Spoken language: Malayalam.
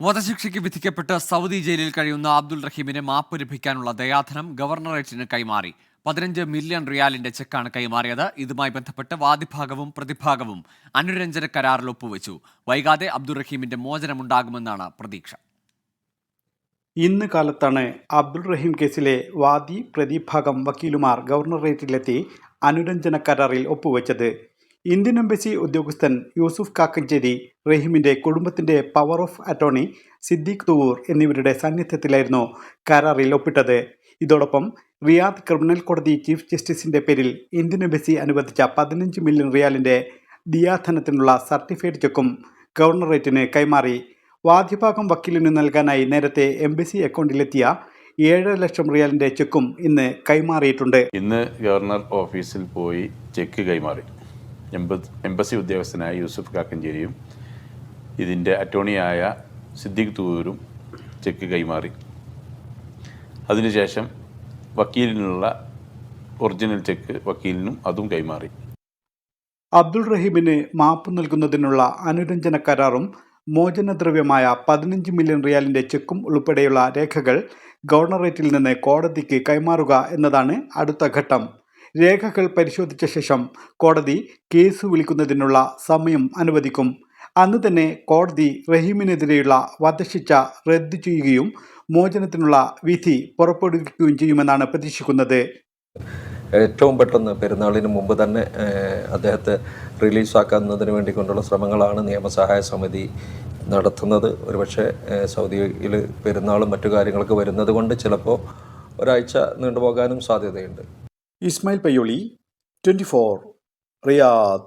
വധശിക്ഷയ്ക്ക് വിധിക്കപ്പെട്ട് സൗദി ജയിലിൽ കഴിയുന്ന അബ്ദുൾ റഹീമിന് മാപ്പ് ലഭിക്കാനുള്ള ദയാധനം ഗവർണറേറ്റിന് കൈമാറി. 15 മില്യൺ റിയാലിന്റെ ചെക്കാണ് കൈമാറിയത്. ഇതുമായി ബന്ധപ്പെട്ട് വാദിഭാഗവും പ്രതിഭാഗവും അനുരഞ്ജന കരാറിൽ ഒപ്പുവെച്ചു. വൈകാതെ അബ്ദുൾ റഹീമിന്റെ മോചനമുണ്ടാകുമെന്നാണ് പ്രതീക്ഷ. ഇന്ന് കാലത്താണ് അബ്ദുൾ റഹീം കേസിലെ വാദി പ്രതിഭാഗം വക്കീലുമാർ ഗവർണറേറ്റിലെത്തി അനുരഞ്ജന കരാറിൽ ഒപ്പുവെച്ചത്. ഇന്ത്യൻ എംബസി ഉദ്യോഗസ്ഥൻ യൂസുഫ് കാക്കഞ്ചേരി, റഹീമിന്റെ കുടുംബത്തിന്റെ power of attorney Siddique Thuvur എന്നിവരുടെ സാന്നിധ്യത്തിലായിരുന്നു കരാറിൽ ഒപ്പിട്ടത്. ഇതോടൊപ്പം റിയാദ് ക്രിമിനൽ കോടതി ചീഫ് ജസ്റ്റിസിന്റെ പേരിൽ ഇന്ത്യൻ എംബസി അനുവദിച്ച 15 മില്യൺ റിയാലിന്റെ ദിയാധനത്തിനുള്ള സർട്ടിഫൈഡ് ചെക്കും ഗവർണറേറ്റിന് കൈമാറി. വാദ്യഭാഗം വക്കീലിന് നൽകാനായി നേരത്തെ എംബസി അക്കൗണ്ടിലെത്തിയ 7 ലക്ഷം റിയാലിന്റെ ചെക്കും ഇന്ന് കൈമാറിയിട്ടുണ്ട്. ഇന്ന് ഗവർണർ ഓഫീസിൽ പോയി ചെക്ക് കൈമാറി. എംബസി ഉദ്യോഗസ്ഥനായ യൂസുഫ് കാക്കഞ്ചേരിയും ഇതിൻ്റെ അറ്റോർണിയായ സിദ്ദീഖ് തുവൂരും ചെക്ക് കൈമാറി. അതിനുശേഷം വക്കീലിനുള്ള ഒറിജിനൽ ചെക്ക് വക്കീലിനും അതും കൈമാറി. അബ്ദുൾ റഹീമിന് മാപ്പ് നൽകുന്നതിനുള്ള അനുരഞ്ജന കരാറും മോചനദ്രവ്യമായ 15 മില്യൺ റിയാലിന്റെ ചെക്കും ഉൾപ്പെടെയുള്ള രേഖകൾ ഗവർണറേറ്റിൽ നിന്ന് കോടതിക്ക് കൈമാറുക എന്നതാണ് അടുത്ത ഘട്ടം. രേഖകൾ പരിശോധിച്ച ശേഷം കോടതി കേസ് വിളിക്കുന്നതിനുള്ള സമയം അനുവദിക്കും. അന്ന് തന്നെ കോടതി റഹീമിനെതിരെയുള്ള വധശിക്ഷ റദ്ദു ചെയ്യുകയും മോചനത്തിനുള്ള വിധി പുറപ്പെടുവിക്കുകയും ചെയ്യുമെന്നാണ് പ്രതീക്ഷിക്കുന്നത്. ഏറ്റവും പെട്ടെന്ന് പെരുന്നാളിന് മുമ്പ് തന്നെ അദ്ദേഹത്തെ റിലീസാക്കുന്നതിന് വേണ്ടിക്കൊണ്ടുള്ള ശ്രമങ്ങളാണ് നിയമസഹായ സമിതി നടത്തുന്നത്. ഒരുപക്ഷെ സൗദിയിൽ പെരുന്നാളും മറ്റു കാര്യങ്ങളൊക്കെ വരുന്നത് കൊണ്ട് ചിലപ്പോൾ ഒരാഴ്ച നീണ്ടുപോകാനും സാധ്യതയുണ്ട്. ഇസ്മായിൽ പയ്യോളി, 24, റിയാദ്.